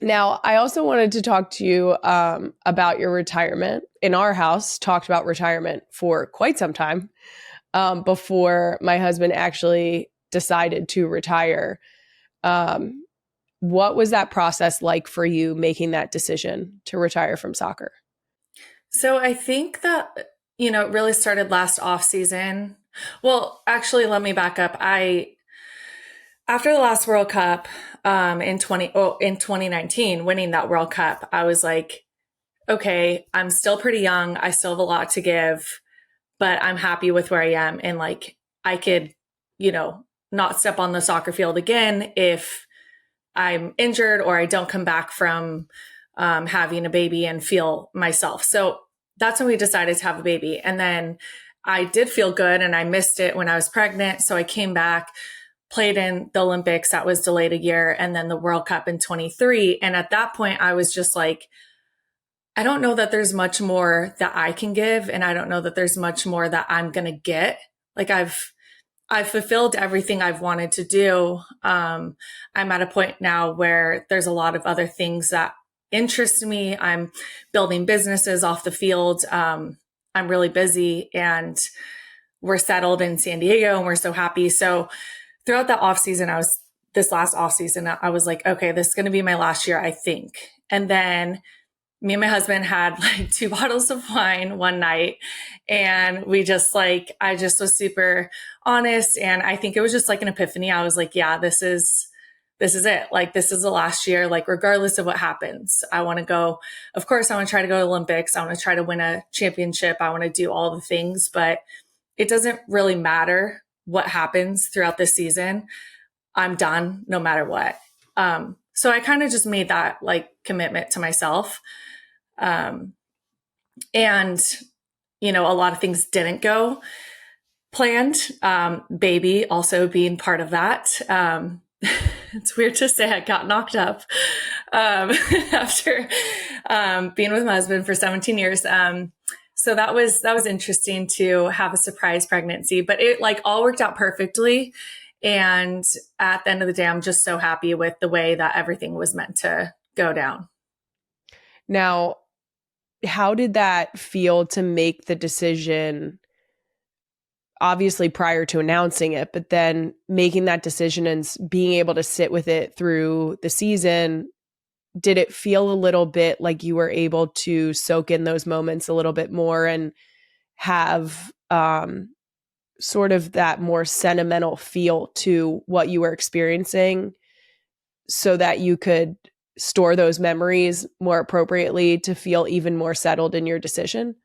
Now, I also wanted to talk to you about your retirement. In our house, talked about retirement for quite some time before my husband actually decided to retire. Um, what was that process like for you making that decision to retire from soccer? So I think that, it really started last off season. Well, actually, let me back up. After the last World Cup, in 2019, winning that World Cup, I was like, okay, I'm still pretty young. I still have a lot to give, but I'm happy with where I am. And like, I could, you know, not step on the soccer field again if I'm injured or I don't come back from having a baby and feel myself. So that's when we decided to have a baby. And then I did feel good and I missed it when I was pregnant. So I came back, played in the Olympics that was delayed a year, and then the World Cup in 23. And at that point, I was just like, I don't know that there's much more that I can give. And I don't know that there's much more that I'm going to get. Like I've fulfilled everything I've wanted to do. I'm at a point now where there's a lot of other things that interest me. I'm building businesses off the field. I'm really busy and we're settled in San Diego and we're so happy. So throughout the off season, this last off season, I was like, okay, this is going to be my last year, I think. And then me and my husband had like two bottles of wine one night and I just was super honest. And I think it was just like an epiphany. I was like, yeah, this is it. Like, this is the last year, like, regardless of what happens, I want to go. Of course, I want to try to go to Olympics. I want to try to win a championship. I want to do all the things, but it doesn't really matter what happens throughout this season. I'm done no matter what. So I kind of just made that like commitment to myself. Um, and, a lot of things didn't go planned. Baby also being part of that. It's weird to say I got knocked up after being with my husband for 17 years. So that was interesting to have a surprise pregnancy, but it like all worked out perfectly. And at the end of the day, I'm just so happy with the way that everything was meant to go down. Now, how did that feel to make the decision, obviously prior to announcing it, but then making that decision and being able to sit with it through the season? Did it feel a little bit like you were able to soak in those moments a little bit more and have sort of that more sentimental feel to what you were experiencing so that you could store those memories more appropriately to feel even more settled in your decision?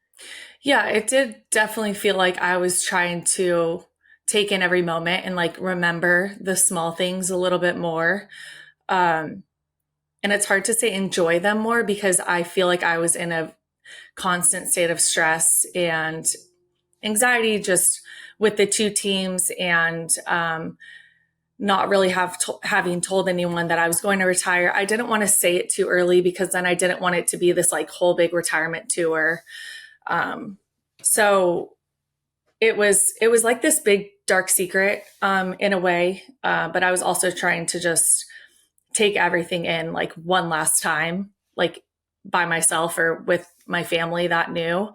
Yeah, it did definitely feel like I was trying to take in every moment and like remember the small things a little bit more. Um, and it's hard to say enjoy them more because I feel like I was in a constant state of stress and anxiety just with the two teams and not really having told anyone that I was going to retire. I didn't want to say it too early because then I didn't want it to be this like whole big retirement tour. Um, so it was like this big dark secret in a way, but I was also trying to just take everything in like one last time, like by myself or with my family that knew.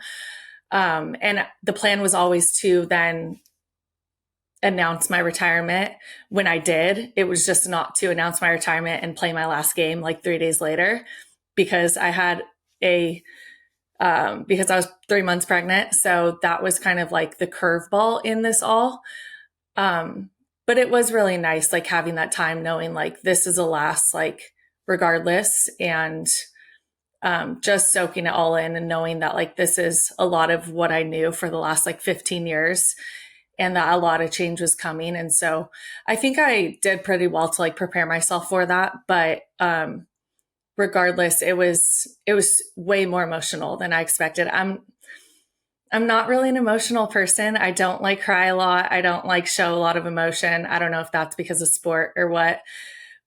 And the plan was always to then announce my retirement when I did. It was just not to announce my retirement and play my last game like 3 days later because I had because I was 3 months pregnant. So that was kind of like the curveball in this all. But it was really nice, like having that time knowing like this is a last, like regardless. And just soaking it all in and knowing that like this is a lot of what I knew for the last like 15 years and that a lot of change was coming. And so I think I did pretty well to like prepare myself for that. But regardless, it was way more emotional than I expected. I'm not really an emotional person. I don't like cry a lot. I don't like show a lot of emotion. I don't know if that's because of sport or what,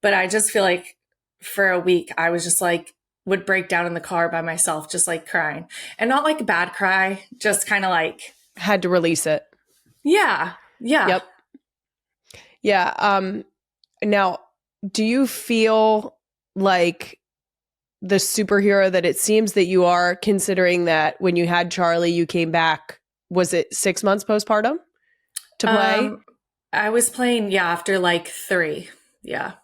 but I just feel like for a week I was just like would break down in the car by myself, just like crying and not like a bad cry, just kind of like, Had to release it. yeah, yeah. Yep. Yeah. Now, do you feel like the superhero that it seems that you are, considering that when you had Charlie, you came back, was it 6 months postpartum to play? I was playing, yeah, after like 3. Yeah.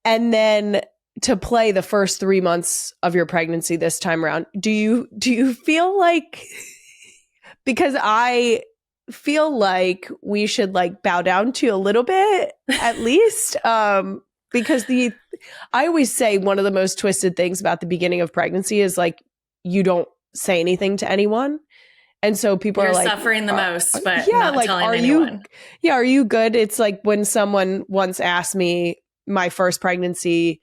And then to play the first 3 months of your pregnancy this time around, do you feel like, because I feel like we should like bow down to you a little bit at least, because I always say one of the most twisted things about the beginning of pregnancy is like you don't say anything to anyone. And so people You're are like, suffering the most, but yeah, not like, telling anyone. Are you good? It's like when someone once asked me my first pregnancy,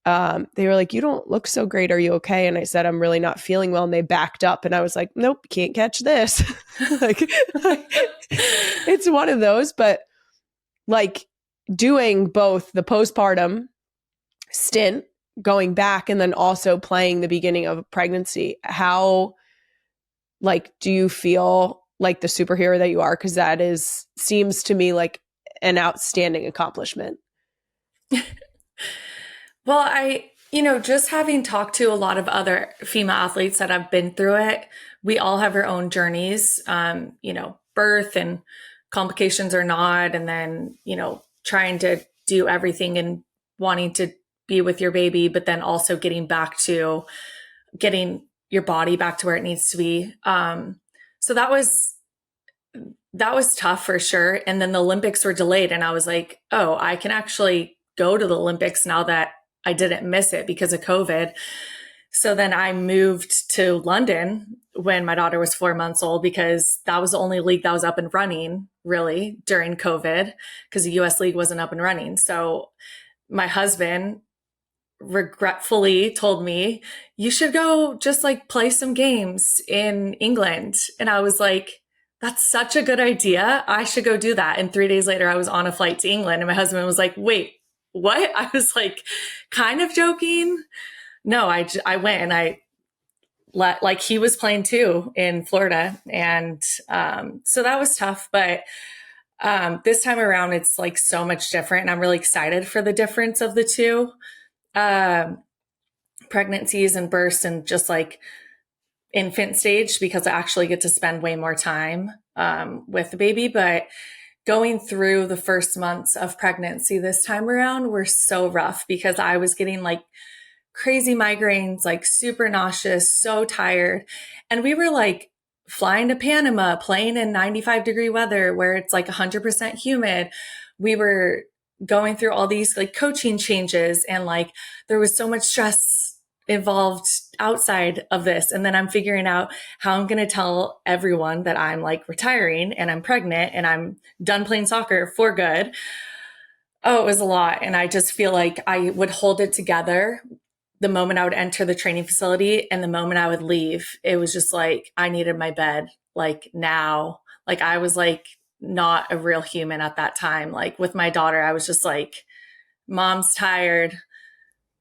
they were like, you don't look so great. Are you okay? And I said, I'm really not feeling well. And they backed up and I was like, nope, can't catch this. like, it's one of those, but like doing both the postpartum stint, going back, and then also playing the beginning of a pregnancy, how, like, do you feel like the superhero that you are? Because that seems to me like an outstanding accomplishment. Well, just having talked to a lot of other female athletes that have been through it, we all have our own journeys, birth and complications or not. And then, trying to do everything and wanting to be with your baby, but then also getting back to getting your body back to where it needs to be. So that was tough for sure. And then the Olympics were delayed. And I was like, oh, I can actually go to the Olympics now that I didn't miss it because of COVID. So then I moved to London when my daughter was 4 months old, because that was the only league that was up and running really during COVID, because the US league wasn't up and running. So my husband regretfully told me, you should go just like play some games in England. And I was like, that's such a good idea. I should go do that. And 3 days later, I was on a flight to England and my husband was like, wait, what? I was like, kind of joking. No, I went and I like he was playing too in Florida. And so that was tough. But this time around, it's like so much different. And I'm really excited for the difference of the two pregnancies and births and just like infant stage, because I actually get to spend way more time with the baby. But going through the first months of pregnancy this time around were so rough, because I was getting like crazy migraines, like super nauseous, so tired. And we were like flying to Panama, playing in 95-degree weather where it's like 100% humid. We were going through all these like coaching changes, and like there was so much stress involved outside of this. And then I'm figuring out how I'm going to tell everyone that I'm like retiring and I'm pregnant and I'm done playing soccer for good. Oh, it was a lot. And I just feel like I would hold it together the moment I would enter the training facility and the moment I would leave. It was just like, I needed my bed like now. Like I was like not a real human at that time. Like with my daughter, I was just like, mom's tired.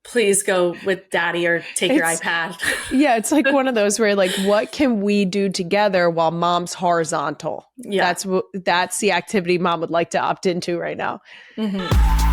Please go with daddy or take your iPad. Yeah, it's like one of those where like, what can we do together while mom's horizontal? Yeah. That's the activity mom would like to opt into right now. Mm-hmm.